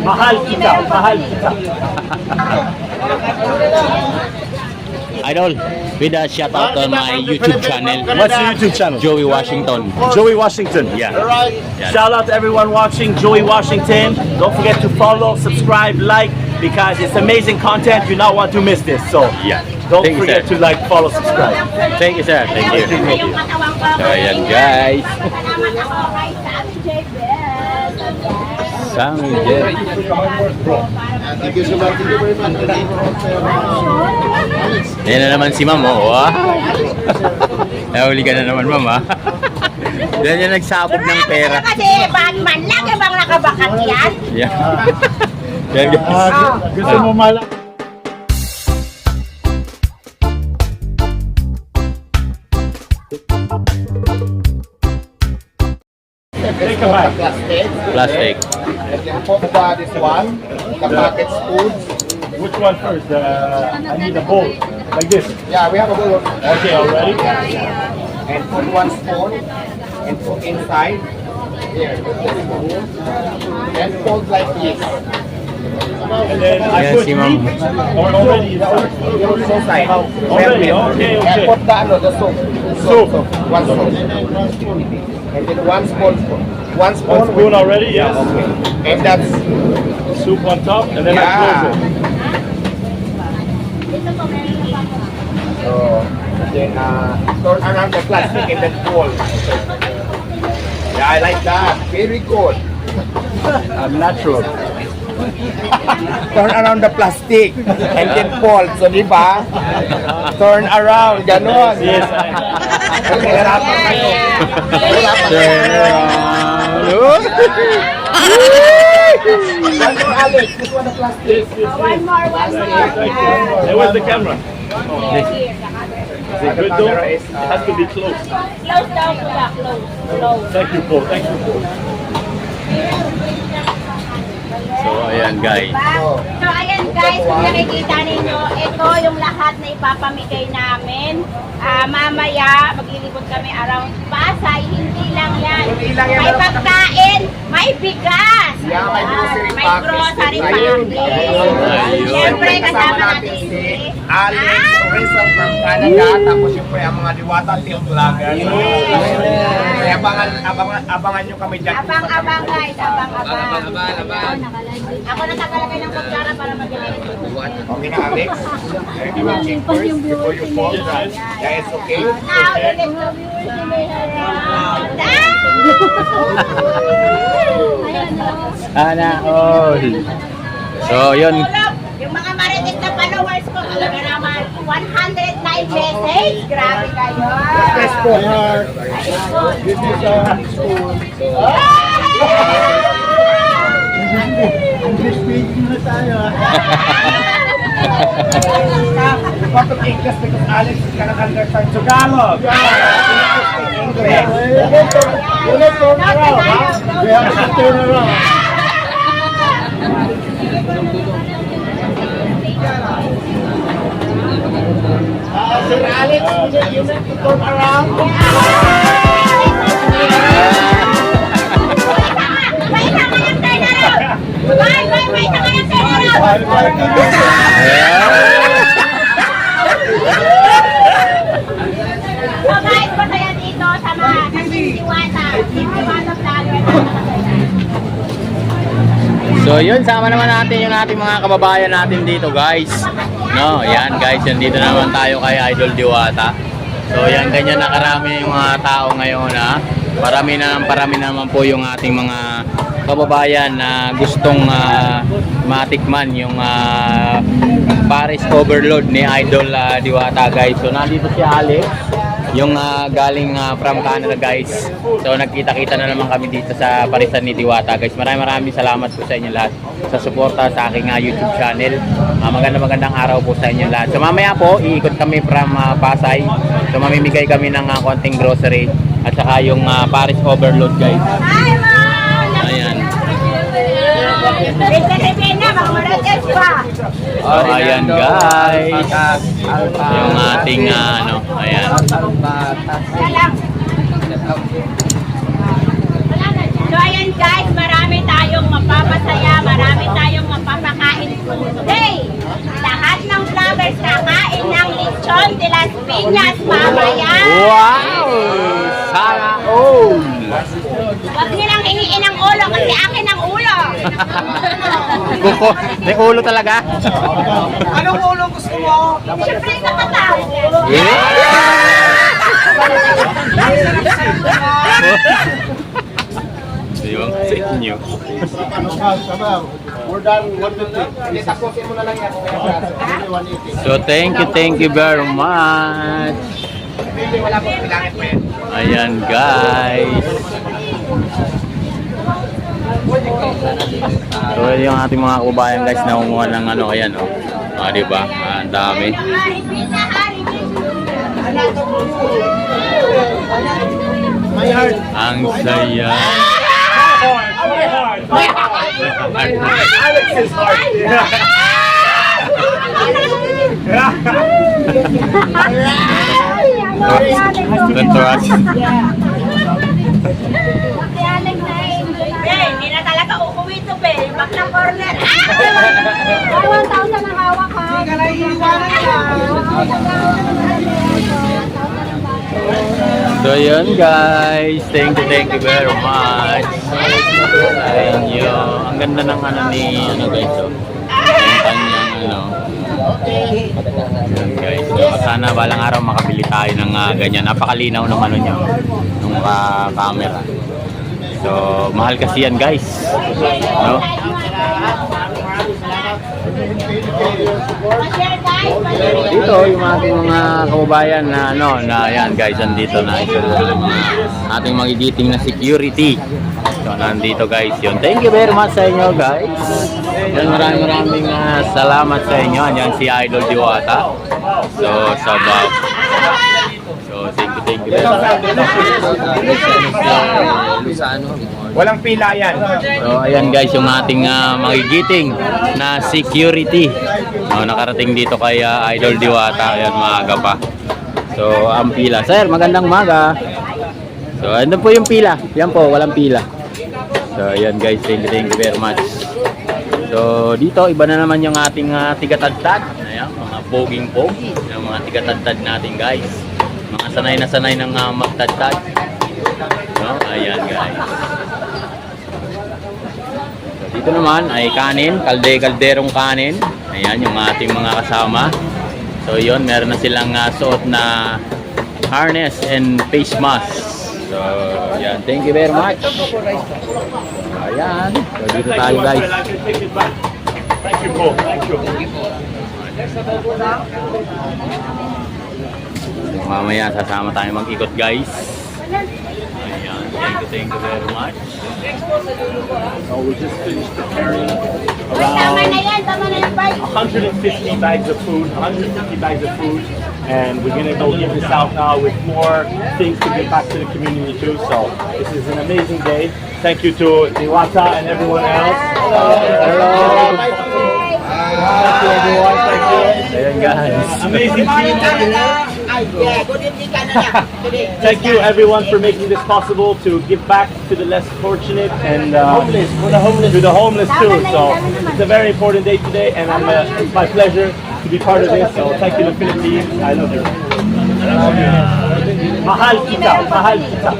Mahal kita, mahal kita. Idol, with a shout out on my YouTube channel. What's your YouTube channel? Joey Washington. Joey Washington. Yeah. Shout out to everyone watching Joey Washington. Don't forget to follow, subscribe, like, because it's amazing content. You not want to miss this. So Yeah. don't Thank you, forget sir. to like, follow, subscribe. Thank you, sir. Thank you. So, ayan, guys. Sammy Jet. Thank you so much. Thank you very much. Ayan na naman si Ma'am, oh. Wow. Nahuli ka na naman, Ma'am, ha? Yan yung nagsabog ng pera. Kasi Batman lang yung bang nakabakat yan. Yeah. Yan, guys. Gusto mo malak? Take a bite. Plastic. And then put this one, the packet spoons. Which one first? I need a bowl. Like this. Yeah, we have a bowl. Okay, already? And put one spoon and put inside. Here. And fold like this. And then I Yes, put si Ma'am. meat or already Inside. Already, okay, And okay. put the soup. Soup. One soup. And then one spoon. One spoon. One spoon already, yes. Okay. And that's Soup on top, and then I Yeah. close it. so then turn around the plastic and then fold. Yeah, I like that. Very good. I'm natural. Turn around the plastic and then fold. So, di ba? Turn around. Ganon. Yes. Okay, harapan kayo. Harapan kayo. One more, Alex. This one the plastic. One more. Thank you. Hey, where's the camera? Here. Is it good though? It has to be close. Close down to that. Close. Thank you, Paul. Thank you, Paul. So, ayan, guys. So ayan guys, kung nakikita ninyo, ito yung lahat na ipapamigay namin. Mamaya, maglilipot kami around Pasay. Hindi lang yan. Hindi lang yan. May pagkain, may bigas. Yeah, may grocery May package. grocery Ayun. package. Siyempre, kasama natin si Alex Rizal from Canada. Tapos siyempre ang mga Diwata Team Vlogger. Kaya abangan nyo kami dyan. Abang-abang guys, abang-abang. Ako natakalagay ng kutsara para magaling. Okay na, Alex? You will check first before you fold. Yeah, it's okay. Now, the next one. Ana all. So, yun. Yung mga marites na followers ko, talaga naman, 109 message. Grabe kayo. Press po. This is English speaking na tayo. We want to take this because Alex cannot understand Tagalog. English. We have to turn around. Sir Alex, you need to turn around. May isa ka ng turnaround! May isa ka ng turnaround! So guys, masaya dito sa mga Diwata vlogger. So yun, sama naman natin yung ating mga kababayan natin dito, guys. No, yan guys, yan dito naman tayo kay Idol Diwata. So yan, ganyan na karami yung mga tao ngayon, ha. Parami naman po yung ating mga kababayan na gustong matikman yung Paris Overload ni Idol Diwata, guys. So nandito si Alex, yung galing from Canada, guys. So nagkita-kita na naman kami dito sa parisan ni Diwata, guys. Maraming salamat po sa inyo lahat sa suporta sa aking YouTube channel. Magandang araw po sa inyo lahat. So mamaya po iikot kami from Pasay. So mamimigay kami ng konting grocery at saka yung Paris Overload, guys. Hi, Mom! Ayan. Sabihin na, mga marites pa! So ayan, guys. Yung ating ano, ayan. So ayan guys, marami tayong mapapasaya, marami Kuko, may ulo talaga. Anong ulong gusto mo? Siyempre nakatao. Yung sa inyo. We're done 150. Hindi, tapusin mo na lang yan. So thank you very much. Wala po, bilangin po yan. Ayan guys. So yung ating mga kababayan guys na kumuha ng ano, ayan oh. Ah, di ba? Ah, ang dami. My heart. Ang saya. Alex's heart. Contrast. Hindi na talaga uuwi to, be. Back na corner. 1,000 ang hawak, ha? Hindi ka na iiwanan ka. So yun guys, thank you very much sa inyo. Ang ganda ng ano ni ano guys, oh. Yung kanyang ano. Yun guys, so, sana balang araw makabili tayo ng ganyan. Napakalinaw ng ano niya, ng camera. So mahal kasi yan guys, no? Dito yung ating mga kababayan na ano na yan guys, andito na ito yung mga ating magigiting na security. So nandito guys yun. Thank you very much sa inyo guys. Yan, maraming salamat sa inyo. Yan si Idol Diwata. So sa bab. So thank you very much. Walang pila yan. So ayan guys yung ating magigiting na security. Nakarating dito kay Idol Diwata. Ayan, maaga pa. So ang pila. Sir, magandang umaga. So ano po yung pila? Yan po, walang pila. So ayan guys, thank you very much. So dito iba na naman yung ating tigatadtad. Ayan, mga poging-pogi. Yung mga tigatadtad natin guys. Mga sanay ng magtadtad. No? Ayan guys. So, dito naman ay kanin, kalderong kanin. Ayan yung ating mga kasama. So yun, meron na silang suot na harness and face mask. So yan, thank you very much. Ayan, so dito tayo guys. Thank you, Paul. Thank you. Mamaya sasama tayo mag-ikot guys. Ayan, thank you very much. So we just finished preparing Tama na around yan, tama na yung bike. 150 bags of food, and we're gonna go give this out now with more things to give back to the community too. So this is an amazing day. Thank you to Diwata and everyone else. Hello. Thank you everyone. Thank you. Ayan guys. Amazing team. Thank you everyone for making this possible to give back to the less fortunate and to the homeless too. So it's a very important day today, and it's my pleasure to be part of this. So thank you to the Philippines. I love you. Mahal kita, mahal kita.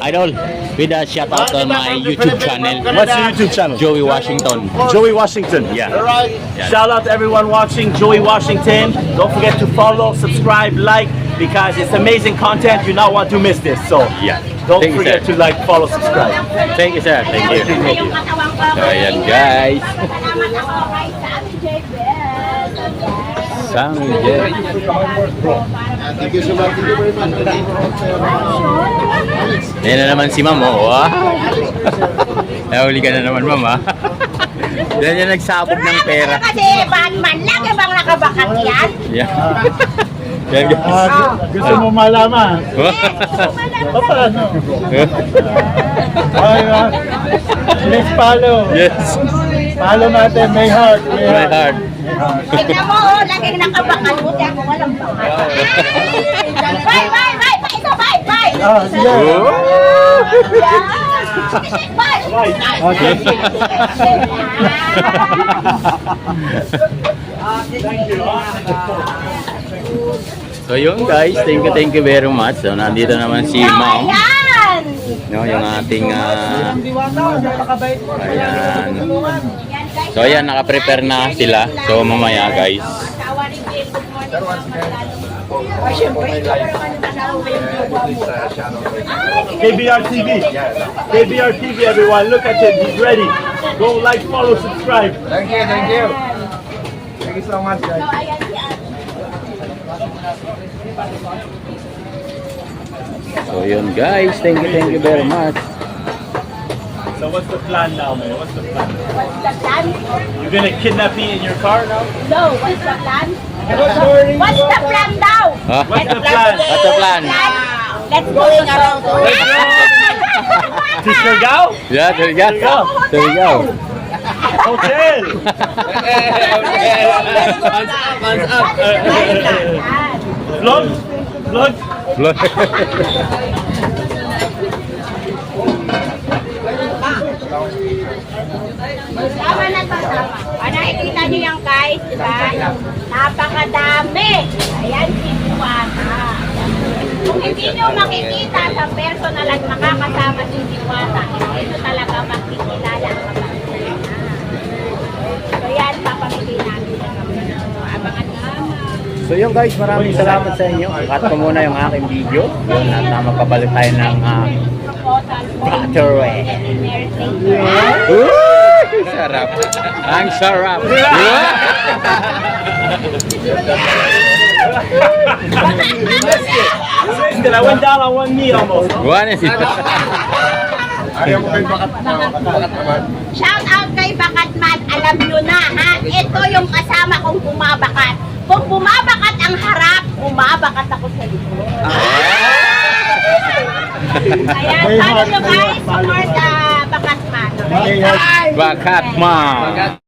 Idol, with a shout out on my YouTube channel. What's your YouTube channel? Joey Washington. Joey Washington. Yeah. Shout out to everyone watching Joey Washington. Don't forget to follow, subscribe, like, because it's amazing content. You not want to miss this. So Yeah. don't Thank you, forget sir. to like, follow, subscribe. Thank you sir, thank you. Yung katawang ko. So ayan guys. Salamat ako kay Sammy J. Bell. Sammy J. Thank you so much. Thank you very much. Ayan na naman si Ma'am, oh. Wow. Nahuli ka na naman, Ma'am, ha? Yan yung nagsabog ng pera. Kasi Batman lang, bang nakabakat yan? Yeah. Yan, guys. Gusto mo malaman? Paano? Please follow. Yes. Follow natin. May heart. My heart. Tignan mo, oh, laging nakabakat mo. Kaya ako walang bakat. Bye, bye, bye! Bye, ito, bye, bye! Sige. Oh. Bye! Okay. So yun guys, thank you very much. So nandito naman si Ma'am. Ayan! No, yung ating Diwata, napakabait mo. ayan. Yan, guys. So ayan, naka-prepare na sila. So mamaya guys. Asawa ni Jim, good morning po, Manalo. Ay, syempre, ikaw naman yung asawa ko yung jowa mo. KBR TV. KBR TV, everyone. Look at him. He's ready. Go like, follow, subscribe. Thank you, thank you. Thank you so much, guys. So, ayan si Ate. So yun guys, thank you very much. So what's the plan now, man? What's the plan? What's the plan? You're gonna kidnap me in your car now? No, what's the plan? Good morning. What's the plan daw? Huh? What's the plan? What's the plan? Let's go around. To Surigao? Yeah, there you go. There you go. Hotel! Vlog? Vlog? Tama na to, tama. Nakikita niyo yan guys, di ba? Napakadami. Ayan si Diwata. Kung hindi niyo makikita sa personal at makakasama si Diwata, hindi niyo talaga makikilala ang kapatid niya. So yan, papamigay namin sa kapatid. Abangan niyo. So yun guys, maraming salamat sa inyo. Cut ko muna yung aking video. Yun, at magpapalit tayo ng Proposal po. battery. Sarap. Ang sarap. Listen, I went down on one knee almost. Buwan is Ayaw mo kayo bakat naman. Shout out kay Bakatman. Alam nyo na ha, ito yung kasama kong bumabakat. Kung bumabakat ang harap, bumabakat ako sa likod. Ayan, follow nyo guys, support Bakatman. Bakat, ma'am.